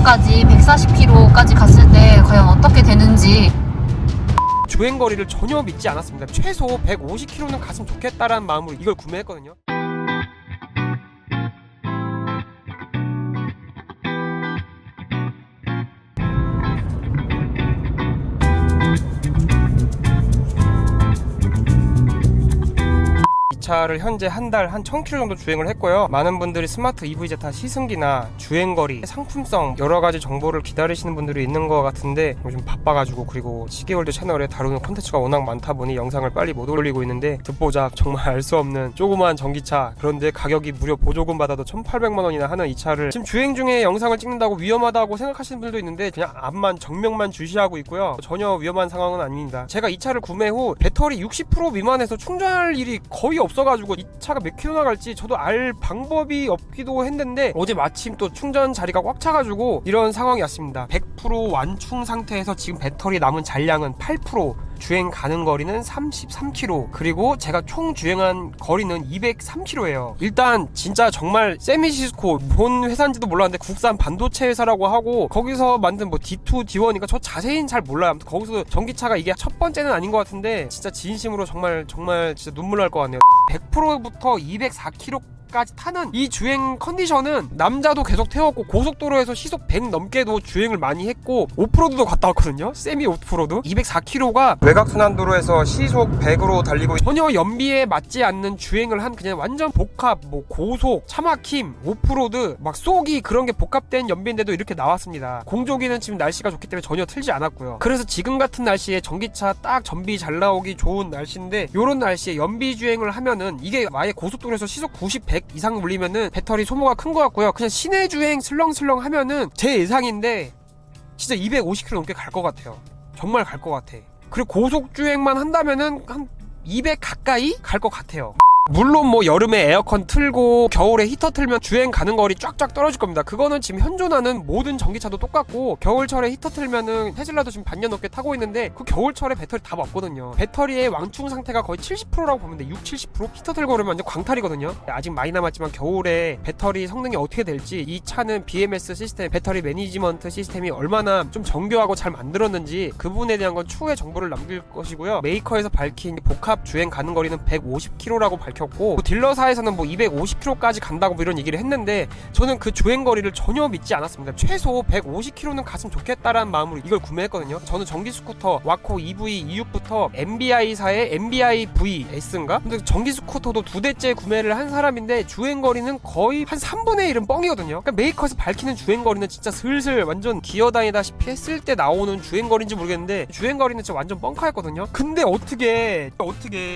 주행거리까지 140km까지 갔을 때 과연 어떻게 되는지. 주행거리를 전혀 믿지 않았습니다. 최소 150km는 갔으면 좋겠다라는 마음으로 이걸 구매했거든요. 차를 현재 한 달 한 1000km 정도 주행을 했고요. 많은 분들이 스마트 EV 제타 시승기나 주행거리, 상품성 여러가지 정보를 기다리시는 분들이 있는 것 같은데 요즘 바빠가지고, 그리고 시계월드 채널에 다루는 콘텐츠가 워낙 많다 보니 영상을 빨리 못 올리고 있는데, 듣보잡 정말 알 수 없는 조그만 전기차, 그런데 가격이 무려 보조금 받아도 1800만 원이나 하는 이 차를 지금 주행 중에 영상을 찍는다고 위험하다고 생각하시는 분들도 있는데, 그냥 앞만 정면만 주시하고 있고요. 전혀 위험한 상황은 아닙니다. 제가 이 차를 구매 후 배터리 60% 미만에서 충전할 일이 거의 없어가지고 이 차가 몇 킬로나 갈지 저도 알 방법이 없기도 했는데, 어제 마침 또 충전 자리가 꽉 차가지고 이런 상황이 왔습니다. 100% 완충 상태에서 지금 배터리 남은 잔량은 8%, 주행 가는 거리는 33km, 그리고 제가 총 주행한 거리는 203km예요. 일단 진짜 정말 세미시스코, 본 회사인지도 몰랐는데 국산 반도체 회사라고 하고, 거기서 만든 뭐 D2, D1이니까 저 자세히는 잘 몰라요. 아무튼 거기서 전기차가 이게 첫 번째는 아닌 것 같은데, 진짜 진심으로 정말 진짜 눈물 날 것 같네요. 100%부터 204km 까지 타는 이 주행 컨디션은 남자도 계속 태웠고, 고속도로에서 시속 100 넘게도 주행을 많이 했고, 오프로드도 갔다 왔거든요. 세미 오프로드 204km가 외곽순환도로에서 시속 100으로 달리고, 전혀 연비에 맞지 않는 주행을 한 그냥 완전 복합, 뭐 고속, 차막힘, 오프로드, 막 쏘기, 그런 게 복합된 연비인데도 이렇게 나왔습니다. 공조기는 지금 날씨가 좋기 때문에 전혀 틀지 않았고요. 그래서 지금 같은 날씨에 전기차 딱 전비 잘 나오기 좋은 날씨인데, 요런 날씨에 연비 주행을 하면은 이게 아예 고속도로에서 시속 90, 100 이상 물리면은 배터리 소모가 큰 것 같고요. 그냥 시내 주행 슬렁슬렁 하면은 제 예상인데 진짜 250km 넘게 갈 것 같아요. 정말 갈 것 같아. 그리고 고속 주행만 한다면은 한 200 가까이 갈 것 같아요. 물론 뭐 여름에 에어컨 틀고 겨울에 히터 틀면 주행 가는 거리 쫙쫙 떨어질 겁니다. 그거는 지금 현존하는 모든 전기차도 똑같고, 겨울철에 히터 틀면은 테슬라도 지금 반년 넘게 타고 있는데 그 겨울철에 배터리 답 없거든요. 배터리의 왕충 상태가 거의 70%라고 보면 돼. 60, 70%? 히터 틀고 그러면 완전 광탈이거든요. 아직 많이 남았지만 겨울에 배터리 성능이 어떻게 될지, 이 차는 BMS 시스템, 배터리 매니지먼트 시스템이 얼마나 좀 정교하고 잘 만들었는지 그 부분에 대한 건 추후에 정보를 남길 것이고요. 메이커에서 밝힌 복합 주행 가는 거리는 150km라고 밝혔고, 딜러사에서는 뭐 250km까지 간다고 뭐 이런 얘기를 했는데, 저는 그 주행거리를 전혀 믿지 않았습니다. 최소 150km는 갔으면 좋겠다라는 마음으로 이걸 구매했거든요. 저는 전기 스쿠터 와코 EV 이후부터 MBI사의 MBI VS인가? 근데 전기 스쿠터도 2대째 구매를 한 사람인데 주행거리는 거의 한 3분의 1은 뻥이거든요. 그러니까 메이커에서 밝히는 주행거리는 진짜 슬슬 완전 기어다니다시피 했을 때 나오는 주행거리인지 모르겠는데, 주행거리는 진짜 완전 뻥카였거든요. 근데 어떻게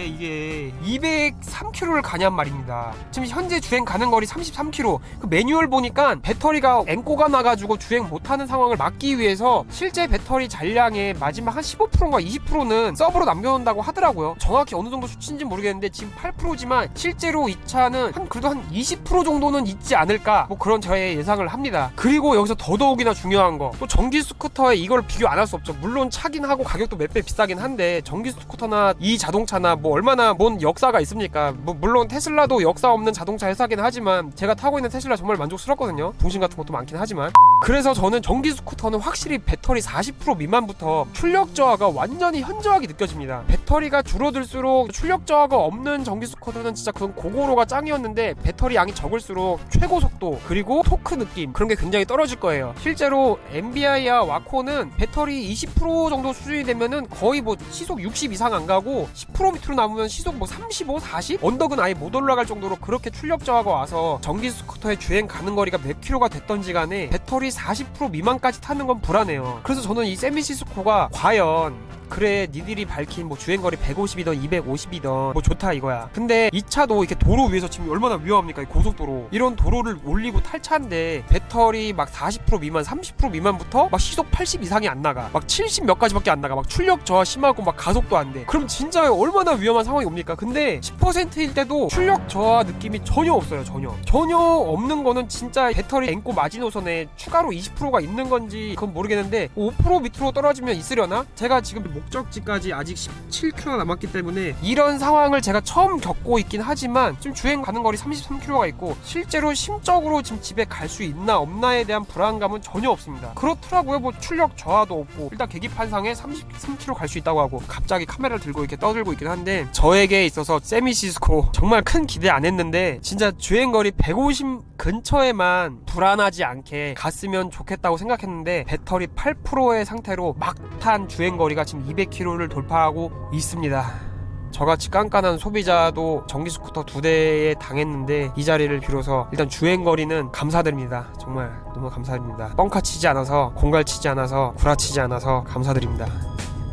이게 203km를 가냔 말입니다. 지금 현재 주행 가는 거리 33km. 그 매뉴얼 보니까 배터리가 앵꼬가 나가지고 주행 못하는 상황을 막기 위해서 실제 배터리 잔량의 마지막 한 15%인가 20%는 서브로 남겨놓는다고 하더라고요. 정확히 어느 정도 수치인지 모르겠는데 지금 8%지만 실제로 이 차는 그래도 한 20% 정도는 있지 않을까, 뭐 그런 저의 예상을 합니다. 그리고 여기서 더더욱이나 중요한 거, 또 전기 스쿠터에 이걸 비교 안 할 수 없죠. 물론 차긴 하고 가격도 몇 배 비싸긴 한데, 전기 스쿠터나 이 자동차나 뭐 얼마나 뭔 역사가 있습니까? 뭐 물론 테슬라도 역사 없는 자동차 회사긴 하지만 제가 타고 있는 테슬라 정말 만족스럽거든요. 부신 같은 것도 많긴 하지만. 그래서 저는 전기 스쿠터는 확실히 배터리 40% 미만부터 출력 저하가 완전히 현저하게 느껴집니다. 배터리가 줄어들수록 출력 저하가 없는 전기 스쿠터는 진짜 그건 고고로가 짱이었는데, 배터리 양이 적을수록 최고 속도 그리고 토크 느낌, 그런 게 굉장히 떨어질 거예요. 실제로 MBI와 와코는 배터리 20% 정도 수준이 되면은 거의 뭐 시속 60 이상 안 가고, 10% 밑으로 남으면 시속 뭐 35, 40? 언덕은 아예 못 올라갈 정도로 그렇게 출력 저하가 와서 전기 스쿠터의 주행 가는 거리가 몇 킬로가 됐던지 간에 배터리 40% 미만까지 타는 건 불안해요. 그래서 저는 이 세미시스코가 과연 그래 니들이 밝힌 뭐 주행거리 150이던 250이던 뭐 좋다 이거야. 근데 이 차도 이렇게 도로 위에서 지금 얼마나 위험합니까? 이 고속도로 이런 도로를 올리고 탈 차인데 배터리 막 40% 미만 30% 미만부터 막 시속 80 이상이 안 나가, 막 70 몇 가지밖에 안 나가, 막 출력 저하 심하고 막 가속도 안 돼. 그럼 진짜 얼마나 위험한 상황이 옵니까? 근데 10%일 때도 출력 저하 느낌이 전혀 없어요. 전혀 없는 거는 진짜 배터리 앵꼬 마지노선에 추가로 20%가 있는 건지 그건 모르겠는데, 5% 밑으로 떨어지면 있으려나? 제가 지금 목적지까지 아직 17km 남았기 때문에 이런 상황을 제가 처음 겪고 있긴 하지만 지금 주행 가는 거리 33km가 있고 실제로 심적으로 지금 집에 갈 수 있나 없나에 대한 불안감은 전혀 없습니다. 그렇더라고요. 뭐 출력 저하도 없고 일단 계기판상에 33km 갈 수 있다고 하고 갑자기 카메라를 들고 이렇게 떠들고 있긴 한데 저에게 있어서 세미시스코 정말 큰 기대 안 했는데 진짜 주행거리 150 근처에만 불안하지 않게 갔으면 좋겠다고 생각했는데 배터리 8%의 상태로 막탄 주행거리가 지금 200km를 돌파하고 있습니다. 저같이 깐깐한 소비자도 전기 스쿠터 2대에 당했는데 이 자리를 빌어서 일단 주행거리는 감사드립니다. 정말 너무 감사드립니다. 뻥카 치지 않아서 공갈 치지 않아서 구라치지 않아서 감사드립니다.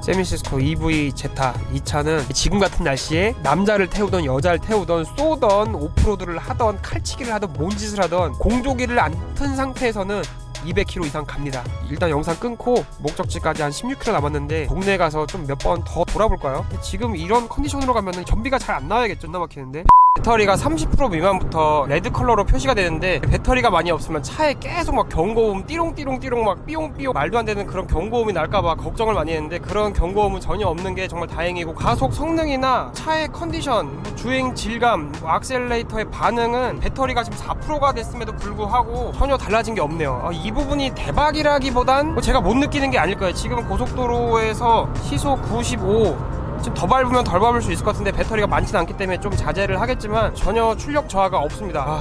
세미시스코 EV 제타 이 차는 지금 같은 날씨에 남자를 태우던 여자를 태우던 쏘던 오프로드를 하던 칼치기를 하던 뭔 짓을 하던 공조기를 안 튼 상태에서는 200km 이상 갑니다. 일단 영상 끊고 목적지까지 한 16km 남았는데 동네 가서 좀 몇 번 더 돌아볼까요? 지금 이런 컨디션으로 가면은 전비가 잘 안 나와야겠죠. 존나 막히는데 배터리가 30% 미만부터 레드 컬러로 표시가 되는데 배터리가 많이 없으면 차에 계속 막 경고음 띠롱띠롱띠롱 막 삐용삐용 말도 안 되는 그런 경고음이 날까봐 걱정을 많이 했는데 그런 경고음은 전혀 없는 게 정말 다행이고 가속 성능이나 차의 컨디션, 주행 질감, 악셀레이터의 반응은 배터리가 지금 4%가 됐음에도 불구하고 전혀 달라진 게 없네요. 이 부분이 대박이라기보단 제가 못 느끼는 게 아닐 거예요. 지금 고속도로에서 시속 95 지금 더 밟으면 덜 밟을 수 있을 것 같은데 배터리가 많지는 않기 때문에 좀 자제를 하겠지만 전혀 출력 저하가 없습니다.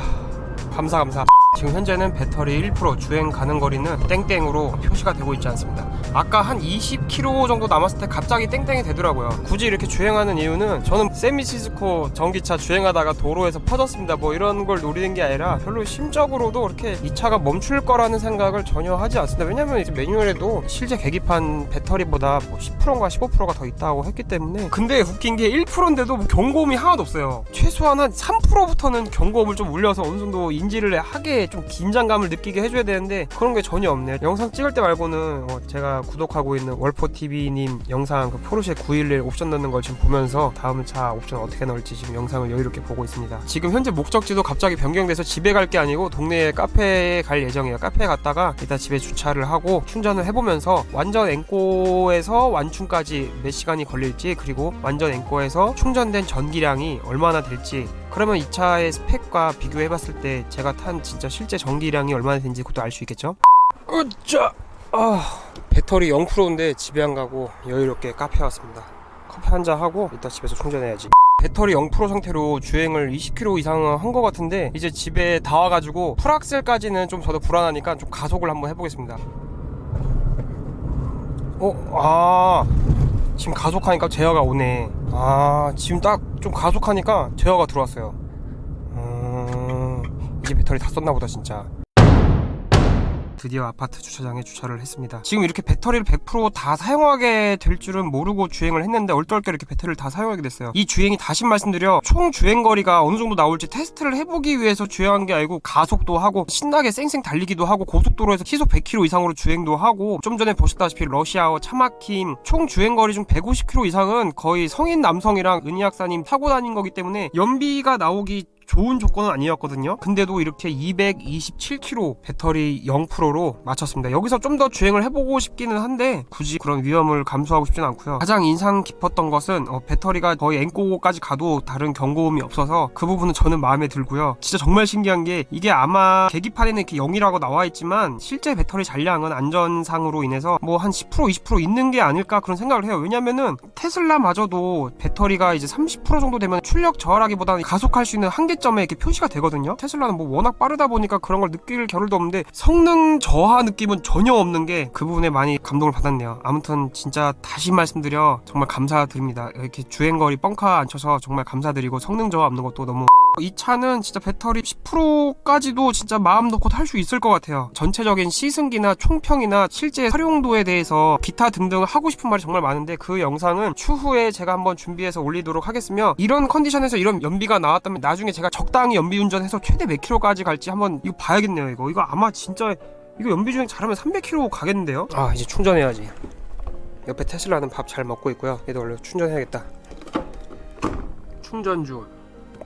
감사. 지금 현재는 배터리 1% 주행 가는 거리는 땡땡으로 표시가 되고 있지 않습니다. 아까 한 20km 정도 남았을 때 갑자기 땡땡이 되더라고요. 굳이 이렇게 주행하는 이유는 저는 세미시스코 전기차 주행하다가 도로에서 퍼졌습니다 뭐 이런 걸 노리는 게 아니라 별로 심적으로도 그렇게 이 차가 멈출 거라는 생각을 전혀 하지 않습니다. 왜냐면 이제 매뉴얼에도 실제 계기판 배터리보다 뭐 10%인가 15%가 더 있다고 했기 때문에 근데 웃긴 게 1%인데도 뭐 경고음이 하나도 없어요. 최소한 한 3%부터는 경고음을 좀 울려서 어느 정도 인지를 하게 좀 긴장감을 느끼게 해줘야 되는데 그런 게 전혀 없네요. 영상 찍을 때 말고는 제가 구독하고 있는 월포TV님 영상 그 포르쉐 911 옵션 넣는 걸 지금 보면서 다음 차 옵션 어떻게 넣을지 지금 영상을 여유롭게 보고 있습니다. 지금 현재 목적지도 갑자기 변경돼서 집에 갈 게 아니고 동네에 카페에 갈 예정이에요. 카페에 갔다가 이따 집에 주차를 하고 충전을 해보면서 완전 앵꼬에서 완충까지 몇 시간이 걸릴지 그리고 완전 앵꼬에서 충전된 전기량이 얼마나 될지 그러면 이 차의 스펙과 비교해봤을 때 제가 탄 진짜 실제 전기량이 얼마나 되는지 그것도 알 수 있겠죠? 배터리 0%인데 집에 안 가고 여유롭게 카페에 왔습니다. 커피 한잔 하고 이따 집에서 충전해야지. 배터리 0% 상태로 주행을 20km 이상 한 것 같은데 이제 집에 다 와가지고 풀악셀까지는 좀 저도 불안하니까 좀 가속을 한번 해보겠습니다. 지금 가속하니까 제어가 오네. 지금 딱 좀 가속하니까 제어가 들어왔어요. 이제 배터리 다 썼나 보다 진짜. 드디어 아파트 주차장에 주차를 했습니다. 지금 이렇게 배터리를 100% 다 사용하게 될 줄은 모르고 주행을 했는데 얼떨결에 이렇게 배터리를 다 사용하게 됐어요. 이 주행이 다시 말씀드려 총 주행거리가 어느 정도 나올지 테스트를 해보기 위해서 주행한 게 아니고 가속도 하고 신나게 쌩쌩 달리기도 하고 고속도로에서 시속 100km 이상으로 주행도 하고 좀 전에 보셨다시피 러시아워 차막힘 총 주행거리 중 150km 이상은 거의 성인 남성이랑 은희학사님 타고 다닌 거기 때문에 연비가 나오기 좋은 조건은 아니었거든요. 근데도 이렇게 227km 배터리 0%로 마쳤습니다. 여기서 좀 더 주행을 해보고 싶기는 한데 굳이 그런 위험을 감수하고 싶지는 않고요. 가장 인상 깊었던 것은 배터리가 거의 앵꼬까지 가도 다른 경고음이 없어서 그 부분은 저는 마음에 들고요. 진짜 정말 신기한 게 이게 아마 계기판에는 이렇게 0이라고 나와 있지만 실제 배터리 잔량은 안전상으로 인해서 뭐 한 10% 20% 있는 게 아닐까 그런 생각을 해요. 왜냐면은 테슬라마저도 배터리가 이제 30% 정도 되면 출력 저하라기보다는 가속할 수 있는 한계점에 이렇게 표시가 되거든요. 테슬라는 뭐 워낙 빠르다 보니까 그런 걸 느낄 겨를도 없는데 성능 저하 느낌은 전혀 없는 게 그 부분에 많이 감동을 받았네요. 아무튼 진짜 다시 말씀드려 정말 감사드립니다. 이렇게 주행거리 뻥카 안 쳐서 정말 감사드리고 성능 저하 없는 것도 너무 이 차는 진짜 배터리 10%까지도 진짜 마음 놓고 탈 수 있을 것 같아요. 전체적인 시승기나 총평이나 실제 활용도에 대해서 기타 등등 하고 싶은 말이 정말 많은데 그 영상은 추후에 제가 한번 준비해서 올리도록 하겠으며 이런 컨디션에서 이런 연비가 나왔다면 나중에 제가 적당히 연비 운전해서 최대 몇 킬로까지 갈지 한번 이거 봐야겠네요. 이거 아마 진짜 이거 연비 주행 잘하면 300km 가겠는데요? 이제 충전해야지. 옆에 테슬라는 밥 잘 먹고 있고요. 얘도 원래 충전해야겠다. 충전 중.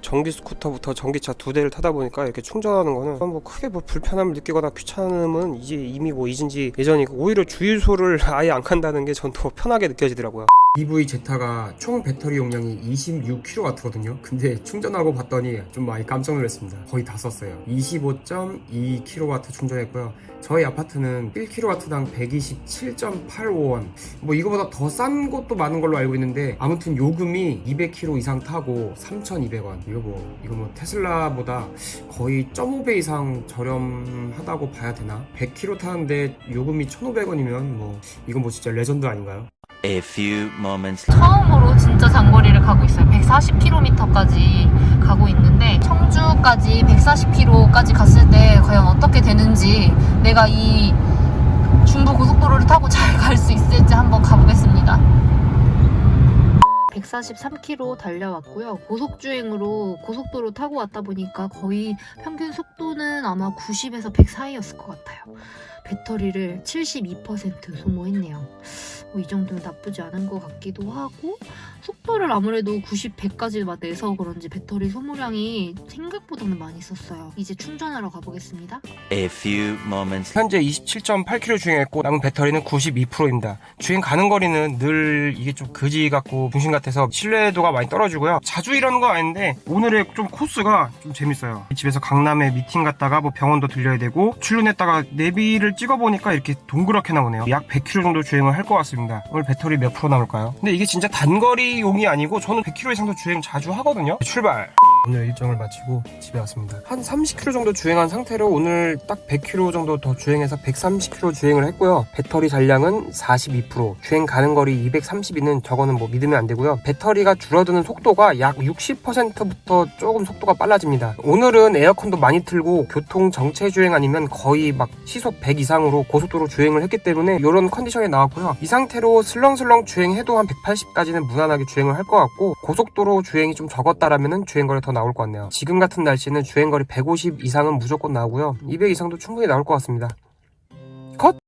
전기 스쿠터부터 전기차 2대를 타다 보니까 이렇게 충전하는 거는 뭐 크게 뭐 불편함을 느끼거나 귀찮음은 이제 이미 뭐 잊은 지 예전이고, 오히려 주유소를 아예 안 간다는 게 전 더 편하게 느껴지더라고요. EV 제타가 총 배터리 용량이 26kW거든요. 근데 충전하고 봤더니 좀 많이 깜짝 놀랐습니다. 거의 다 썼어요. 25.2kW 충전했고요. 저희 아파트는 1kW당 127.85원. 뭐 이거보다 더 싼 곳도 많은 걸로 알고 있는데, 아무튼 요금이 200km 이상 타고 3,200원. 이거 뭐 테슬라보다 거의 1.5배 이상 저렴하다고 봐야 되나? 100km 타는데 요금이 1,500원이면 뭐 이건 뭐 진짜 레전드 아닌가요? A few moments 처음으로 진짜 장거리를 가고 있어요. 140km까지 가고 있는데, 청주까지 140km까지 갔을 때 과연 어떻게 되는지, 내가 이 중부 고속도로를 타고 잘 갈 수 있을지 한번 가보겠습니다. 143km 달려왔고요. 고속주행으로 고속도로 타고 왔다 보니까 거의 평균 속도는 아마 90에서 100 사이였을 것 같아요. 배터리를 72% 소모했네요. 이 정도면 나쁘지 않은 것 같기도 하고, 속도를 아무래도 90, 100까지 내서 그런지 배터리 소모량이 생각보다는 많이 썼어요. 이제 충전하러 가보겠습니다. A few moments 현재 27.8km 주행했고 남은 배터리는 92%입니다. 주행 가는 거리는 늘 이게 좀 그지 같고 중심 같아서 신뢰도가 많이 떨어지고요. 자주 이러는 건 아닌데 오늘의 좀 코스가 좀 재밌어요. 집에서 강남에 미팅 갔다가 뭐 병원도 들려야 되고, 출근했다가 내비를 찍어보니까 이렇게 동그랗게 나오네요. 약 100km 정도 주행을 할 것 같습니다. 오늘 배터리 몇 프로 남을까요? 근데 이게 진짜 단거리용이 아니고 저는 100km 이상도 주행 자주 하거든요. 출발! 오늘 일정을 마치고 집에 왔습니다. 한 30km 정도 주행한 상태로 오늘 딱 100km 정도 더 주행해서 130km 주행을 했고요. 배터리 잔량은 42%, 주행 가는 거리 232는 저거는 뭐 믿으면 안 되고요. 배터리가 줄어드는 속도가 약 60%부터 조금 속도가 빨라집니다. 오늘은 에어컨도 많이 틀고 교통 정체 주행 아니면 거의 막 시속 100 이상으로 고속도로 주행을 했기 때문에 이런 컨디션이 나왔고요. 이 상태로 슬렁슬렁 주행해도 한 180까지는 무난하게 주행을 할 것 같고, 고속도로 주행이 좀 적었다라면은 주행거리 더 나올 것 같네요. 지금 같은 날씨는 주행거리 150 이상은 무조건 나오고요. 200 이상도 충분히 나올 것 같습니다. 컷!